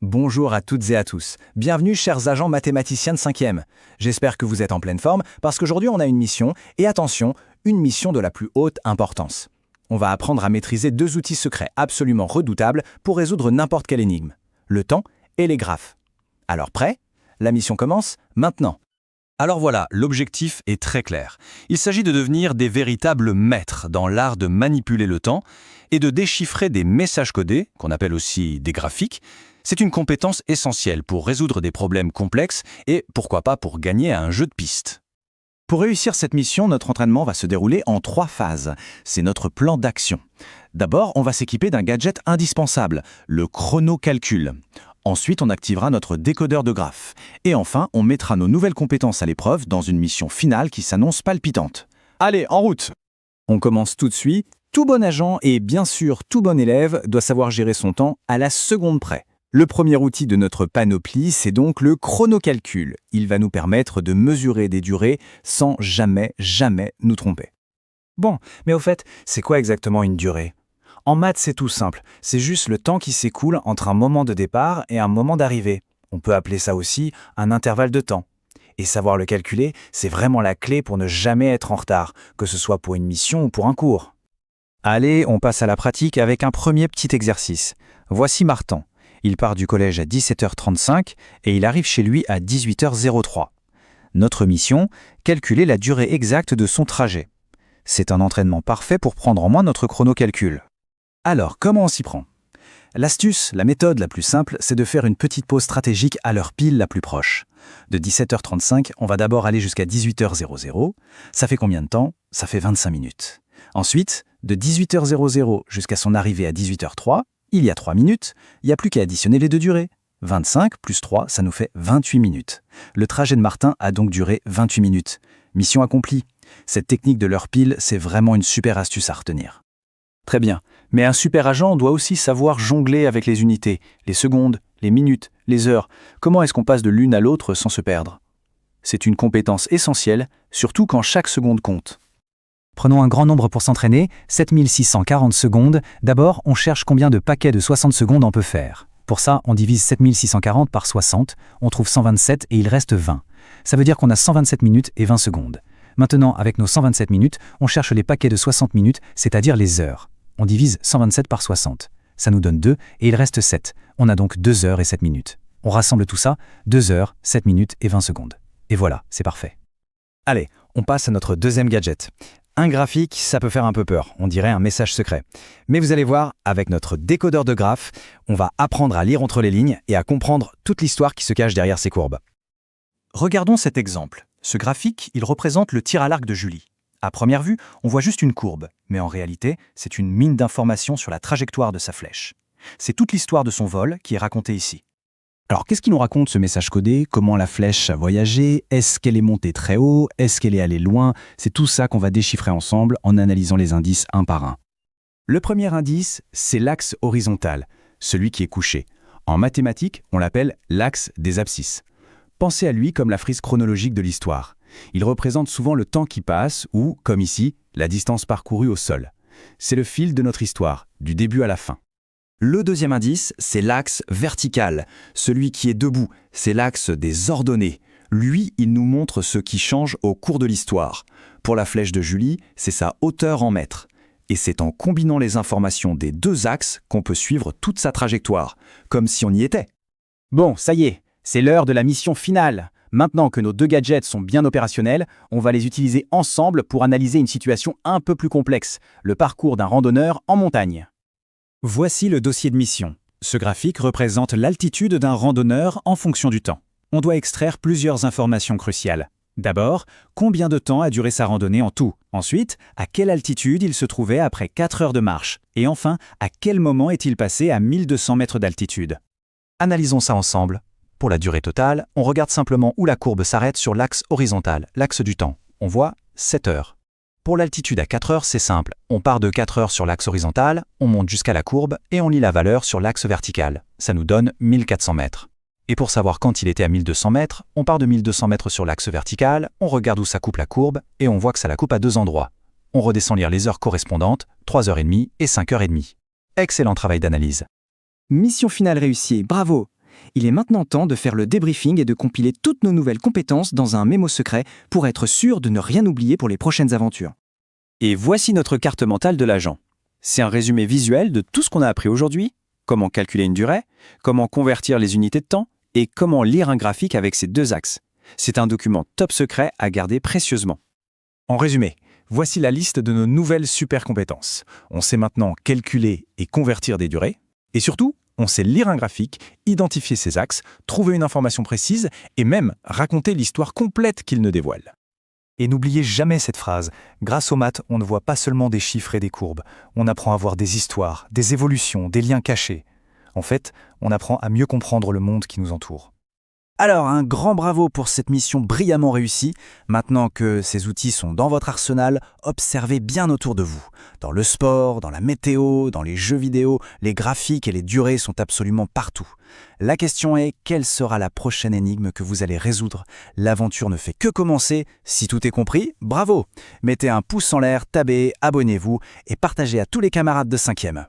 Bonjour à toutes et à tous. Bienvenue chers agents mathématiciens de 5e. J'espère que vous êtes en pleine forme parce qu'aujourd'hui on a une mission, et attention, une mission de la plus haute importance. On va apprendre à maîtriser deux outils secrets absolument redoutables pour résoudre n'importe quelle énigme. Le temps et les graphes. Alors prêt? La mission commence maintenant. Alors voilà, l'objectif est très clair. Il s'agit de devenir des véritables maîtres dans l'art de manipuler le temps et de déchiffrer des messages codés, qu'on appelle aussi des graphiques. C'est une compétence essentielle pour résoudre des problèmes complexes et, pourquoi pas, pour gagner à un jeu de piste. Pour réussir cette mission, notre entraînement va se dérouler en 3 phases. C'est notre plan d'action. D'abord, on va s'équiper d'un gadget indispensable, le chronocalcul. Ensuite, on activera notre décodeur de graphes. Et enfin, on mettra nos nouvelles compétences à l'épreuve dans une mission finale qui s'annonce palpitante. Allez, en route! On commence tout de suite. Tout bon agent et bien sûr tout bon élève doit savoir gérer son temps à la seconde près. Le premier outil de notre panoplie, c'est donc le chronocalcul. Il va nous permettre de mesurer des durées sans jamais nous tromper. Bon, mais au fait, c'est quoi exactement une durée? En maths, c'est tout simple. C'est juste le temps qui s'écoule entre un moment de départ et un moment d'arrivée. On peut appeler ça aussi un intervalle de temps. Et savoir le calculer, c'est vraiment la clé pour ne jamais être en retard, que ce soit pour une mission ou pour un cours. Allez, on passe à la pratique avec un premier petit exercice. Voici Martin. Il part du collège à 17h35 et il arrive chez lui à 18h03. Notre mission, calculer la durée exacte de son trajet. C'est un entraînement parfait pour prendre en main notre chronocalcul. Alors, comment on s'y prend? L'astuce, la méthode la plus simple, c'est de faire une petite pause stratégique à l'heure pile la plus proche. De 17h35, on va d'abord aller jusqu'à 18h00. Ça fait combien de temps? Ça fait 25 minutes. Ensuite, de 18h00 jusqu'à son arrivée à 18h03, il y a 3 minutes, il n'y a plus qu'à additionner les deux durées. 25 plus 3, ça nous fait 28 minutes. Le trajet de Martin a donc duré 28 minutes. Mission accomplie. Cette technique de l'heure pile, c'est vraiment une super astuce à retenir. Très bien, mais un super agent doit aussi savoir jongler avec les unités, les secondes, les minutes, les heures. Comment est-ce qu'on passe de l'une à l'autre sans se perdre? C'est une compétence essentielle, surtout quand chaque seconde compte. Prenons un grand nombre pour s'entraîner, 7640 secondes. D'abord, on cherche combien de paquets de 60 secondes on peut faire. Pour ça, on divise 7640 par 60, on trouve 127 et il reste 20. Ça veut dire qu'on a 127 minutes et 20 secondes. Maintenant, avec nos 127 minutes, on cherche les paquets de 60 minutes, c'est-à-dire les heures. On divise 127 par 60. Ça nous donne 2 et il reste 7. On a donc 2 heures et 7 minutes. On rassemble tout ça, 2 heures, 7 minutes et 20 secondes. Et voilà, c'est parfait. Allez, on passe à notre deuxième gadget. Un graphique, ça peut faire un peu peur, on dirait un message secret. Mais vous allez voir, avec notre décodeur de graphes, on va apprendre à lire entre les lignes et à comprendre toute l'histoire qui se cache derrière ces courbes. Regardons cet exemple. Ce graphique, il représente le tir à l'arc de Julie. À première vue, on voit juste une courbe, mais en réalité, c'est une mine d'informations sur la trajectoire de sa flèche. C'est toute l'histoire de son vol qui est racontée ici. Alors, qu'est-ce qui nous raconte ce message codé? Comment la flèche a voyagé? Est-ce qu'elle est montée très haut? Est-ce qu'elle est allée loin? C'est tout ça qu'on va déchiffrer ensemble en analysant les indices un par un. Le premier indice, c'est l'axe horizontal, celui qui est couché. En mathématiques, on l'appelle l'axe des abscisses. Pensez à lui comme la frise chronologique de l'histoire. Il représente souvent le temps qui passe ou, comme ici, la distance parcourue au sol. C'est le fil de notre histoire, du début à la fin. Le deuxième indice, c'est l'axe vertical, celui qui est debout, c'est l'axe des ordonnées. Lui, il nous montre ce qui change au cours de l'histoire. Pour la flèche de Julie, c'est sa hauteur en mètres. Et c'est en combinant les informations des deux axes qu'on peut suivre toute sa trajectoire, comme si on y était. Bon, ça y est, c'est l'heure de la mission finale. Maintenant que nos deux gadgets sont bien opérationnels, on va les utiliser ensemble pour analyser une situation un peu plus complexe, le parcours d'un randonneur en montagne. Voici le dossier de mission. Ce graphique représente l'altitude d'un randonneur en fonction du temps. On doit extraire plusieurs informations cruciales. D'abord, combien de temps a duré sa randonnée en tout? Ensuite, à quelle altitude il se trouvait après 4 heures de marche? Et enfin, à quel moment est-il passé à 1200 mètres d'altitude? Analysons ça ensemble. Pour la durée totale, on regarde simplement où la courbe s'arrête sur l'axe horizontal, l'axe du temps. On voit 7 heures. Pour l'altitude à 4 heures, c'est simple. On part de 4 heures sur l'axe horizontal, on monte jusqu'à la courbe et on lit la valeur sur l'axe vertical. Ça nous donne 1400 mètres. Et pour savoir quand il était à 1200 mètres, on part de 1200 mètres sur l'axe vertical, on regarde où ça coupe la courbe et on voit que ça la coupe à 2 endroits. On redescend lire les heures correspondantes, 3h30 et 5h30. Excellent travail d'analyse. Mission finale réussie, bravo! Il est maintenant temps de faire le débriefing et de compiler toutes nos nouvelles compétences dans un mémo secret pour être sûr de ne rien oublier pour les prochaines aventures. Et voici notre carte mentale de l'agent. C'est un résumé visuel de tout ce qu'on a appris aujourd'hui, comment calculer une durée, comment convertir les unités de temps et comment lire un graphique avec ces deux axes. C'est un document top secret à garder précieusement. En résumé, voici la liste de nos nouvelles super compétences. On sait maintenant calculer et convertir des durées. Et surtout, on sait lire un graphique, identifier ses axes, trouver une information précise et même raconter l'histoire complète qu'il ne dévoile. Et n'oubliez jamais cette phrase. Grâce aux maths, on ne voit pas seulement des chiffres et des courbes. On apprend à voir des histoires, des évolutions, des liens cachés. En fait, on apprend à mieux comprendre le monde qui nous entoure. Alors, un grand bravo pour cette mission brillamment réussie. Maintenant que ces outils sont dans votre arsenal, observez bien autour de vous. Dans le sport, dans la météo, dans les jeux vidéo, les graphiques et les durées sont absolument partout. La question est, quelle sera la prochaine énigme que vous allez résoudre? L'aventure ne fait que commencer. Si tout est compris, bravo! Mettez un pouce en l'air, tabez, abonnez-vous et partagez à tous les camarades de 5e.